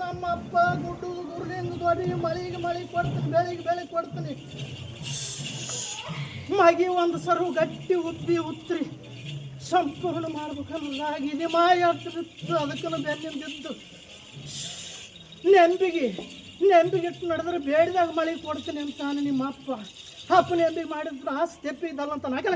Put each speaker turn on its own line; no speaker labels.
ನಮ್ಮಪ್ಪ ಗುಡ್ಡು ಗುರುಲಿಂಗ ದೊಡ್ಡಿ ಮಳಿಗೆ ಮಳಿ ಕೊಡ್ತೀನಿ, ಬೆಳಿಗ್ಗೆ ಬೆಳಿಗ್ಗೆ ಕೊಡ್ತೀನಿ. ಮಗಿ ಒಂದು ಸರು ಗಟ್ಟಿ ಉದ್ದಿ ಉತ್ರಿ ಸಂಪೂರ್ಣ ಮಾಡ್ಬೇಕಲ್ಲಾಗಿದೆ ಮಾಯ ಬಿತ್ತು. ಅದಕ್ಕೂ ಬೆನ್ನಿನ ಬಿದ್ದು ನೆಂಬಿಗಿಟ್ಟು ನಡೆದ್ರೆ ಬೇಡಿದಾಗ ಮಳಿ ಕೊಡ್ತೀನಿ ಅಂತಾನೆ ನಿಮ್ಮ ಅಪ್ಪ. ನೆಂಬಿಗೆ ಮಾಡಿದ್ರು ಆಸ್ತಿ ತೆಪ್ಪಿದ್ದಲ್ಲ ಅಂತ ನಗಲ